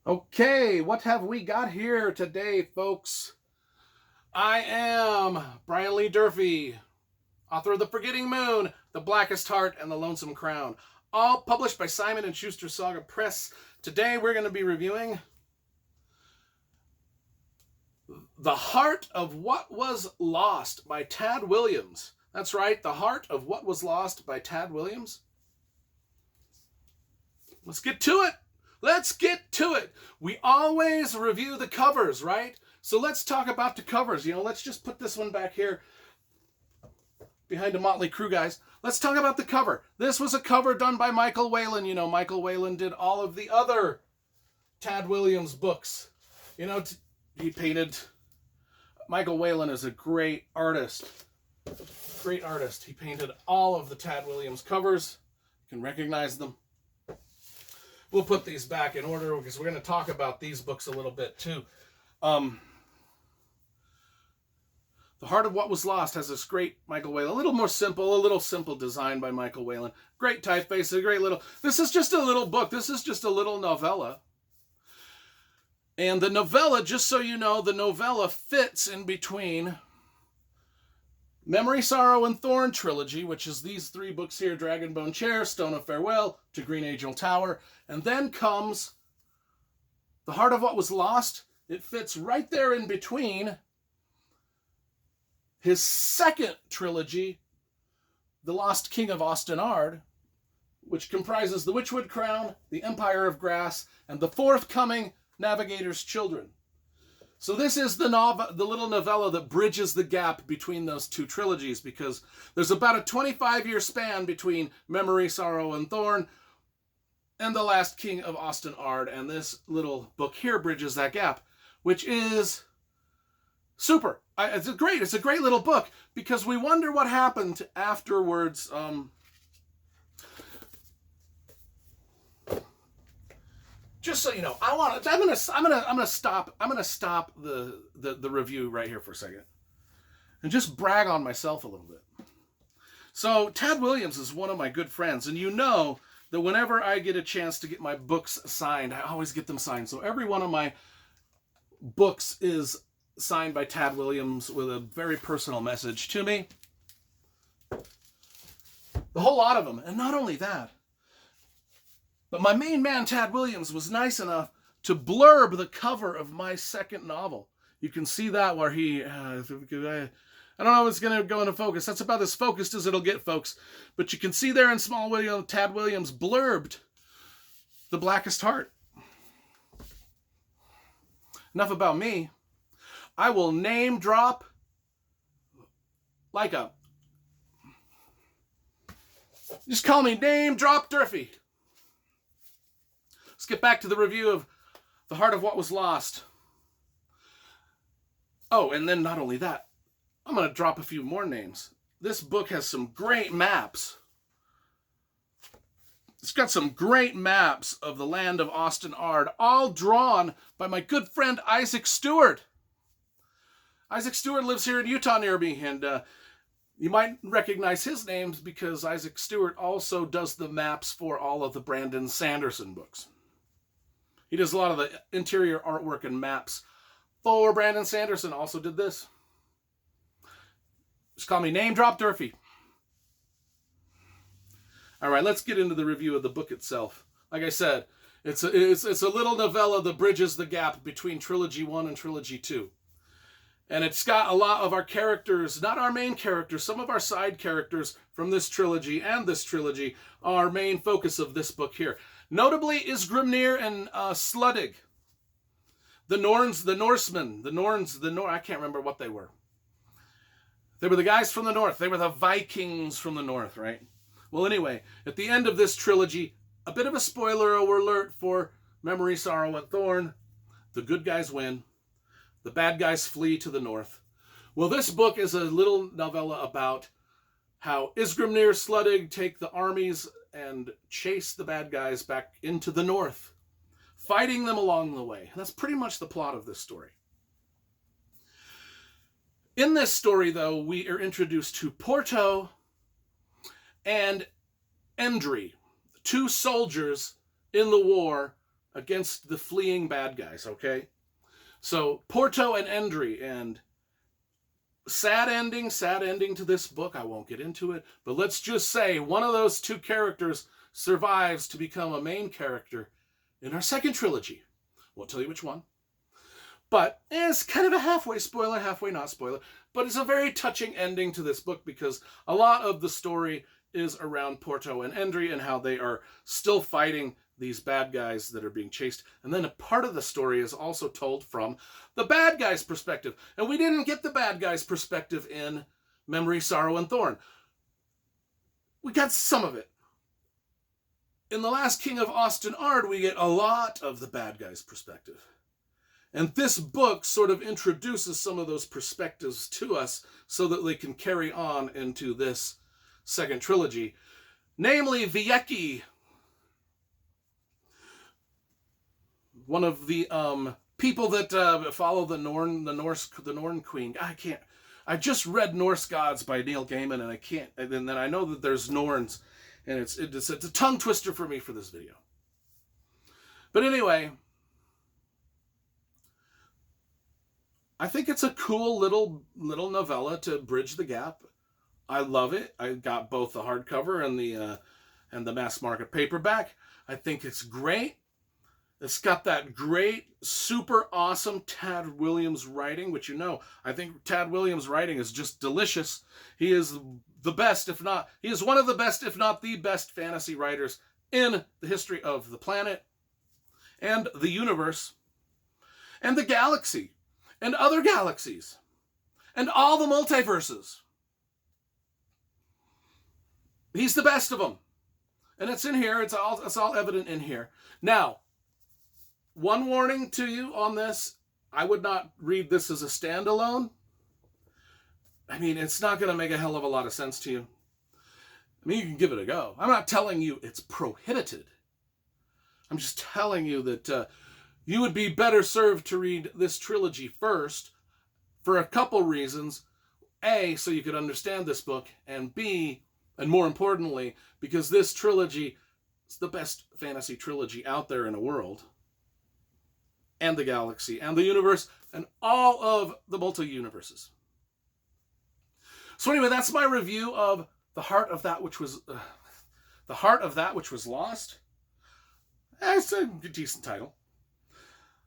Okay, what have we got here today, folks? I am Brian Lee Durfee, author of The Forgetting Moon, The Blackest Heart, and The Lonesome Crown, all published by Simon & Schuster Saga Press. Today we're going to be reviewing The Heart of What Was Lost by Tad Williams. That's right, The Heart of What Was Lost by Tad Williams. Let's get to it. Let's get to it. We always review the covers, right? So let's talk about the covers. Let's just put this one back here behind a Motley Crue, guys. Let's talk about the cover. This was a cover done by Michael Whalen. Michael Whalen did all of the other Tad Williams books. He painted... Michael Whalen is a great artist. Great artist. He painted all of the Tad Williams covers. You can recognize them. We'll put these back in order because we're going to talk about these books a little bit too. The Heart of What Was Lost has this great Michael Whalen, a little simple design by Michael Whalen. Great typeface, this is just a little book. This is just a little novella. And the novella, just so you know, the novella fits in between Memory, Sorrow, and Thorn trilogy, which is these three books here, Dragonbone Chair, Stone of Farewell, to Green Angel Tower. And then comes The Heart of What Was Lost. It fits right there in between his second trilogy, The Lost King of Ostenard, which comprises The Witchwood Crown, The Empire of Grass, and the forthcoming Navigator's Children. So this is the little novella that bridges the gap between those two trilogies, because there's about a 25-year span between Memory, Sorrow, and Thorn and The Last King of Ostenard, and this little book here bridges that gap, which is super. It's a great little book, because we wonder what happened afterwards. Just so you know, I'm gonna stop the review right here for a second and just brag on myself a little bit. So Tad Williams is one of my good friends, and you know that whenever I get a chance to get my books signed, I always get them signed. So every one of my books is signed by Tad Williams with a very personal message to me. The whole lot of them. And not only that, but my main man, Tad Williams, was nice enough to blurb the cover of my second novel. You can see that where he... I don't know if it's going to go into focus. That's about as focused as it'll get, folks. But you can see there in small video, Tad Williams blurbed The Blackest Heart. Enough about me. I will name drop like a... Just call me Name Drop Durfee. Let's get back to the review of The Heart of What Was Lost. Oh, and then not only that, I'm going to drop a few more names. This book has some great maps. It's got some great maps of the land of Ostenard, all drawn by my good friend Isaac Stewart. Isaac Stewart lives here in Utah near me, and you might recognize his names because Isaac Stewart also does the maps for all of the Brandon Sanderson books. He does a lot of the interior artwork and maps for Brandon Sanderson. Also did this. Just call me Name Drop Durfee. All right, let's get into the review of the book itself. Like I said, it's a little novella that bridges the gap between Trilogy 1 and Trilogy 2. And it's got a lot of our characters, not our main characters, some of our side characters from this trilogy and this trilogy are our main focus of this book here. Notably Isgrimnir and Sluttig. The Norsemen, I can't remember what they were. They were the guys from the north. They were the Vikings from the north, right? Well, anyway, at the end of this trilogy, a bit of a spoiler alert for Memory, Sorrow, and Thorn. The good guys win. The bad guys flee to the north. Well, this book is a little novella about how Isgrimnir, Sluttig take the armies and chase the bad guys back into the north, fighting them along the way. And that's pretty much the plot of this story. In this story, though, we are introduced to Porto and Endry, two soldiers in the war against the fleeing bad guys, okay? So Porto and Endry, and sad ending to this book. I won't get into it, but let's just say one of those two characters survives to become a main character in our second trilogy. Won't tell you which one. But it's kind of a halfway spoiler, halfway not spoiler. But it's a very touching ending to this book because a lot of the story is around Porto and Endry and how they are still fighting these bad guys that are being chased. And then a part of the story is also told from the bad guy's perspective. And we didn't get the bad guy's perspective in Memory, Sorrow, and Thorn. We got some of it. In The Last King of Osten-Ard, we get a lot of the bad guy's perspective. And this book sort of introduces some of those perspectives to us so that they can carry on into this second trilogy. Namely, Vieki, one of the people that follow the Norn Queen. I just read Norse Gods by Neil Gaiman, and I can't. And then I know that there's Norns, and it's a tongue twister for me for this video. But anyway, I think it's a cool little novella to bridge the gap. I love it. I got both the hardcover and the mass market paperback. I think it's great. It's got that great, super awesome Tad Williams writing, which I think Tad Williams' writing is just delicious. He is the best, he is one of the best, if not the best fantasy writers in the history of the planet and the universe and the galaxy and other galaxies and all the multiverses. He's the best of them. And it's in here. It's all evident in here. Now, one warning to you on this. I would not read this as a standalone. I mean, it's not going to make a hell of a lot of sense to you. I mean, you can give it a go. I'm not telling you it's prohibited. I'm just telling you that you would be better served to read this trilogy first for a couple reasons. A, so you could understand this book, and B, and more importantly, because this trilogy is the best fantasy trilogy out there in the world, and the galaxy, and the universe, and all of the multi-universes. So anyway, that's my review of The Heart of That Which Was Lost. It's a decent title.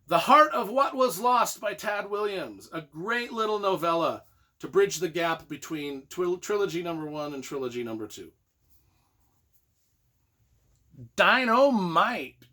The Heart of What Was Lost by Tad Williams. A great little novella to bridge the gap between trilogy number 1 and trilogy number 2. Dynamite.